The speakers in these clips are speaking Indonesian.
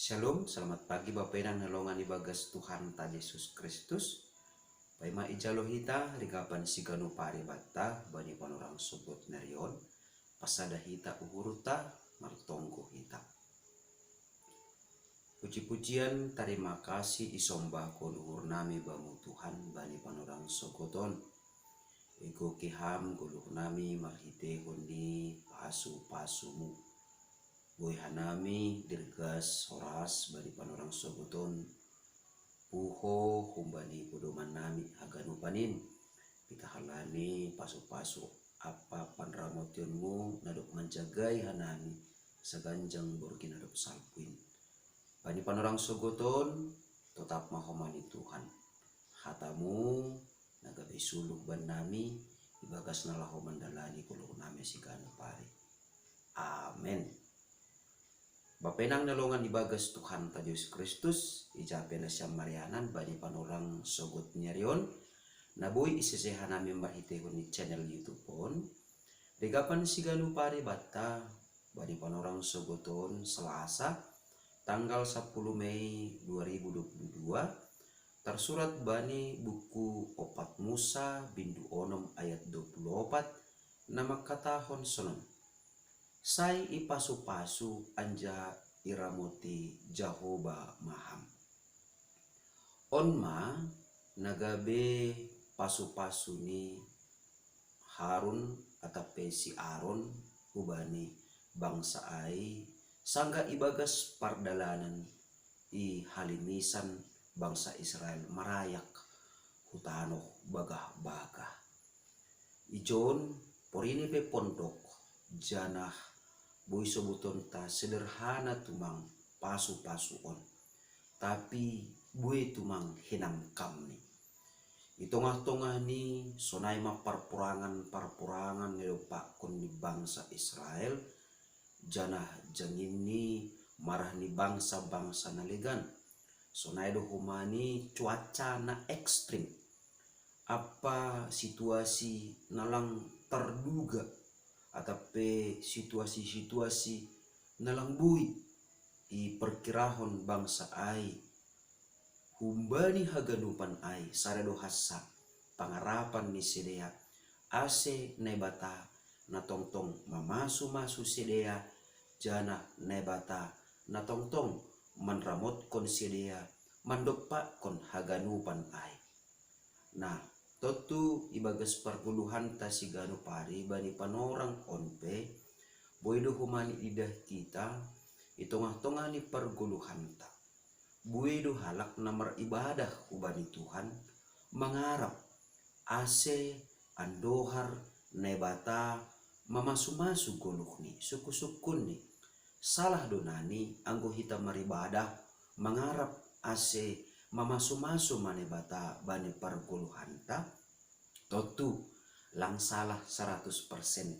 Shalom, selamat pagi Bapak Inang nalongan ibagas Tuhan ta Yesus Kristus. Paima ijalo hita rigapan siganu pari batta bani panorang sobot nerion pasada hita uhuruta martonggo hita. Puji-pujian terima kasih isomba kon uhur nami bamu Tuhan bani panorang sogoton. Ego kiham guluh nami marhite hondi pasu-pasumu. Boy hanami dirgas horas bani panorang sogoton. Puho humbani podoman nami haganu panin pitahalani pasu-pasu apa panramotionmu nadok menjagai hanami seganjang borgi nadok salpuin bani panorang sogoton tetap mahomani Tuhan hatamu nagabe suluh ban nami ibagas nalaho mandalani kulo nami siganu pari. Amen. Bapenang nalongan ibagas Tuhan ta Yesus Kristus ijape na siyang marianan bani panorang sogot nyarion naboy isisehan namin mahitehon ni channel YouTube pon regapan siganu pare batta bani panorang sogoton Selasa tanggal 10 Mei 2022 tersurat bani buku Opat Musa bindu onom ayat 24 nama katahon sonon sai ipasu-pasu anja iramoti Jahoba maham. Onma nagabe pasu-pasu ni Harun atape si Aaron ubani bangsa ai sangga ibagas pardalanan i halimisan bangsa Israel marayak hutano bagah-bagah. Ijon porini pe pondok janah boy sobuton ta sederhana tumang pasu-pasuon tapi buay tumang hinam kamni itongah-tongah ni sonay parpurangan ngelupa kon ni bangsa Israel janah jangin ni marah ni bangsa-bangsa naligan sonay do humani cuaca na ekstrim apa situasi nalang terduga atape situasi-situasi nalang bui i perkirahon bangsa ai humbani haganupan ai sarado hassa pangarapan ni sedea ase nebata na tongtong mamasu-masu sedea jana nebata na tongtong manramot kon sedea mandopa kon haganupan ai. Nah totu ibagas perpuluhan ta siganu pari bani panorang onpe boydo humani idah kita itongah-tongah ni perguluhan ta buido halak namar ibadah ubani Tuhan mangarap ase andohar nebata mamasu-masu goluh ni suku-sukun ni salah donani anggo hita maribadah mangarap ase mamasu-masu manebata bani perguluhanta totu lang salah 100%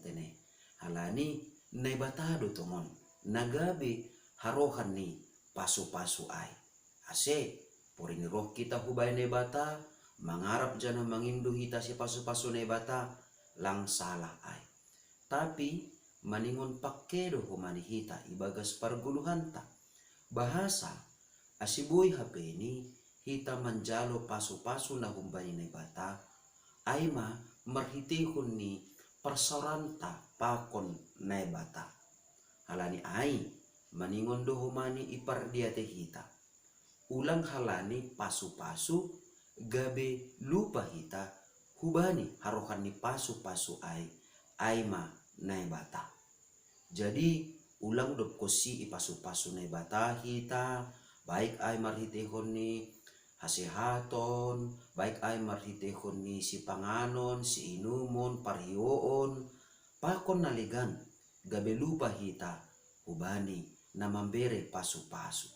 tene halani nebatado tongon nagabe harohan ni pasu-pasu ai ase porini roh kita hubay nebata mangarap jana mangindu hita si pasu-pasu nebata lang salah ai tapi maningon pakkedo humani hita ibagas perguluhanta bahasa asiboy HP ini hita manjalo pasu-pasu na humbay nebata aima marhitihun ni persoranta pakon nebata halani ai maningon do humani ipardiate hita ulang halani pasu-pasu gabe lupa hita hubani harohan ni pasu-pasu ai aima nebata jadi ulang do kosi ipasu-pasu nebata hita baik ay marhitehon ni hasehaton baik ay marhitehon ni si panganon si inumon pariyoon pakon naligan gabe lupa hita hubani na mambere pasu-pasu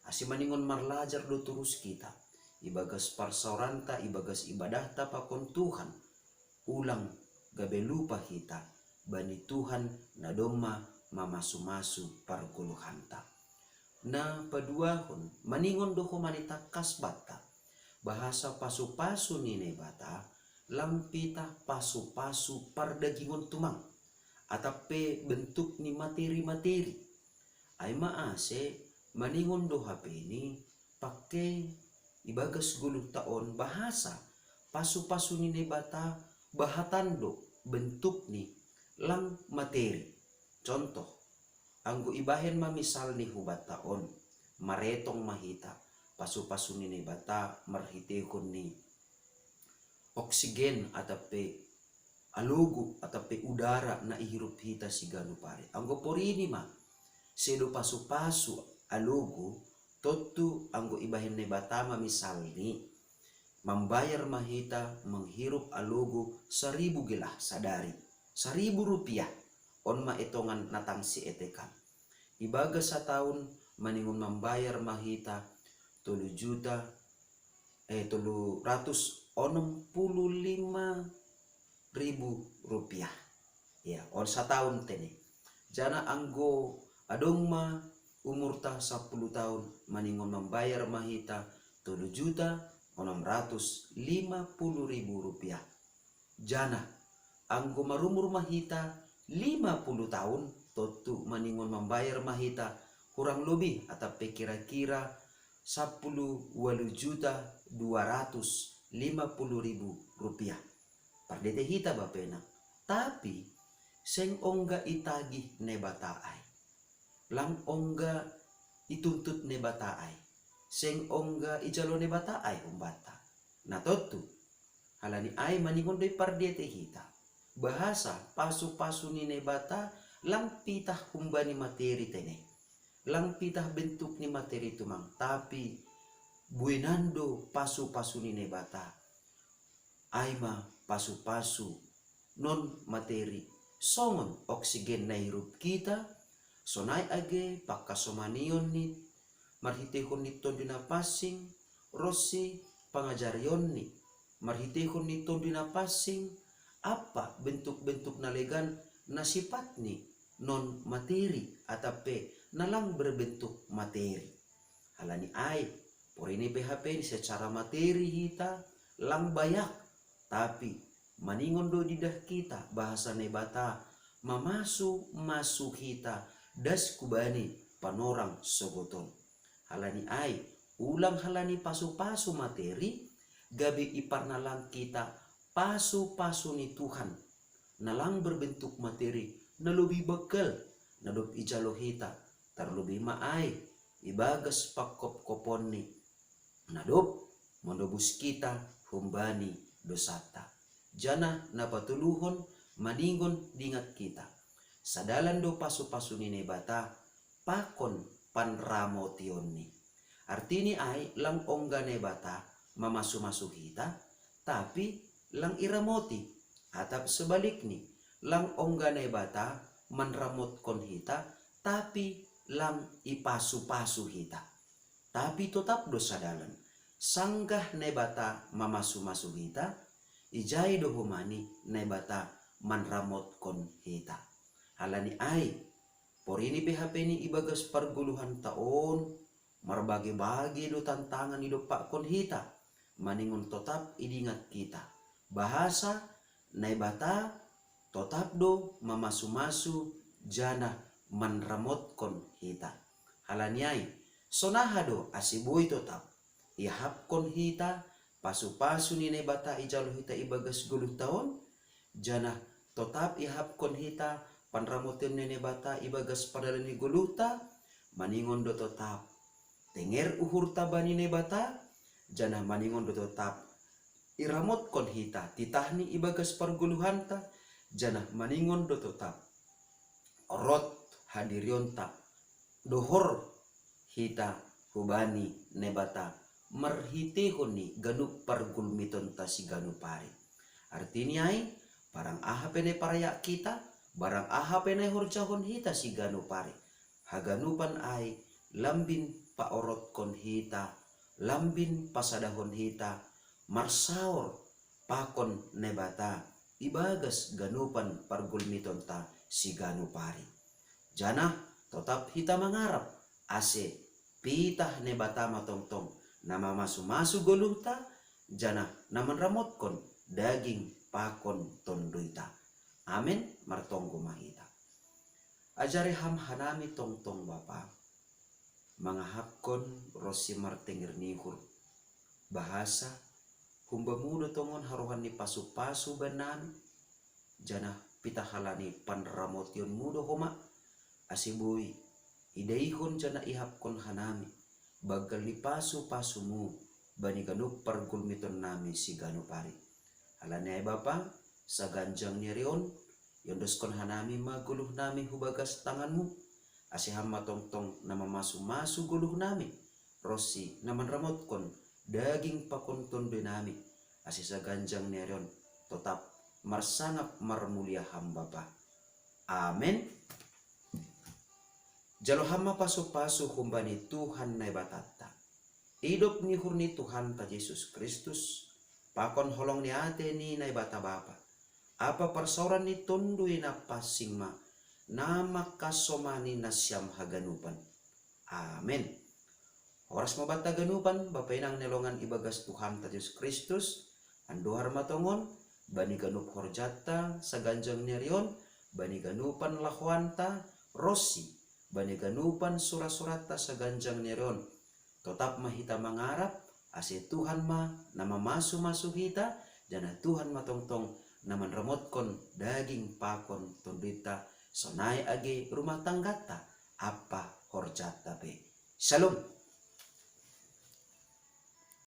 asimaningon marlajar do turus kita ibagas parsauranta ibagas ibadahta pakon Tuhan ulang gabe lupa hita bani Tuhan na doma mamasu-masu parguluhanta na paduahon maningon do humanita kasbata bahasa pasu-pasu ni nebata lampita pasu-pasu pardagingon tumang atape bentuk ni materi-materi ay maase maningon do HP ini pakai ibagas gulung taon bahasa pasu-pasu ni bata bahatando bentuk ni lang materi. Contoh, anggo ibahen mamisal ni hubat taon maretong mahita pasu-pasu ni bata marhitekon ni oksigen atape alugu atape udara na ihirup hita si ganu pare. Anggo porini ma sedo pasu-pasu alugu totu anggo ibahen ne batama misalni membayar mahita menghirup alugu 1.000 gelah sadari 1.000 rupiah on ma etongan natang si etekan ibaga setahun maningun membayar mahita 365.000 rupiah ya on setahun tene. Jana anggo adong ma umur ta 10 tahun maningon membayar mahita 7.650.000 rupiah. Jana anggo marumur mahita 50 tahun totu maningon membayar mahita kurang lebih atau kira-kira 10.250.000 rupiah. Pardete hita bapena. Tapi seng ongga itagih ne bataai. Lang ongga ituntut ne bataai. Seng ongga ijalo ne bataai umbata. Nah totu halani ai maningon doi pardete hita. Bahasa pasu-pasu ni ne bata lang pitah kumbani materi tene. Lang pitah bentuk ni materi tumang. Tapi buenando pasu-pasu ni ne bata. Aima pasu-pasu non materi songon oksigen na hirup kita sonai age pakasomanion ni marhitehon ni tondina passing rossi pangajarion ni marhitehon ni tondina passing apa bentuk-bentuk nalegan na sifat ni non materi atape nalang berbentuk materi. Halani ai porini PHP secara materi hita lang bayak tapi maningon do didah kita bahasa nebata mamasu hita das kubani panorang sogoton. Halani ai ulang halani pasu-pasu materi gabi ipar nalang kita pasu-pasu ni Tuhan nalang berbentuk materi na lebih bekal na dop ijalo hita terlebih maai ibagas pakop-kopon ni na dop mondobus kita humbani dosata. Jana na patuluhon maningon dingat kita. Sadalan do pasu-pasu ni nebata pakon panramotion ni. Artini ay lang ongga nebata mamasu-masu kita tapi lang iramoti atap sebalik ni lang ongga nebata manramot kon hita tapi lang ipasu-pasu hita. Tapi tetap dosa dalan. Sanggah nebata mamasu-masu hita ijai dohumani nebata manramot kon hita. Halani ai porini PHP ni ibagas perguluhan taon marbagi-bagi do tantangan hidup pak kon hita maningon tetap idingat kita bahasa nebata tetap do mamasu-masu jana manramot kon hita. Halani ai sonahado asibui tetap ihap kon hita pasu-pasu ni nebata ijalo hita ibagas guluh taon jana tetap ihap kon hita panramotin ni nebata ibagas padalani guluta maningon do tetap tenger uhur tabani nebata jana maningon do tetap iramot kon hita titahni ibagas parguluhanta jana maningon do tetap rot hadirionta dohor hita hubani nebata marhitehon ni ganuk pargulmiton ta si ganu pare. Artinya ay barang aha pene paraya kita barang aha pene horjahon hita si ganu pare. Haganupan ay lambin paorot kon hita lambin pasadahon hita marsaor pakon nebata ibagas ganupan pargulmiton ta si ganu pare. Jana tetap hita mangarap ase pitah nebata matongtong nama masu-masu goluta jana naman ramotkon daging pakon tonduita. Amen martonggo mahita. Ajari ham hanami tongtong bapa mangahapkon rosi martengir nihur bahasa humba muda tongon haruhan ni pasu-pasu banami jana pitahalani panramotion muda homa asibui idaihon jana ihapkon hanami bagal ni pasu-pasumu bani ganup pargulmiton nami si ganupari alani ay bapa sa ganjang ni rion yondoskon hanami maguluh nami hubagas tanganmu asiham matongtong nama masu-masu guluh nami rosi naman ramotkon daging pakonton benami asih sa ganjang ni rion tetap marsangap marmulia hamba pa amen. Jalo hama pasu-pasu humbani Tuhan na batata hidup ni hurni Tuhan ta Yesus Kristus pakon holong ni ate ni na bata bapa apa persoran ni tundui na pasingma nama kasomani na siyam haganupan amen. Oras mabata ganupan bapay nang nelongan ibagas Tuhan ta Yesus Kristus anduhar matongon bani ganup horjata sa ganjang nerion bani ganupan lahwanta rosi bani ganupan surat-surata sa ganjang nerion tetap mahita mangarap ase Tuhan ma nama masu-masu hita jana Tuhan matongtong naman remotkon daging pakon tondita sonai age rumah tanggata apa horjata be. Shalom.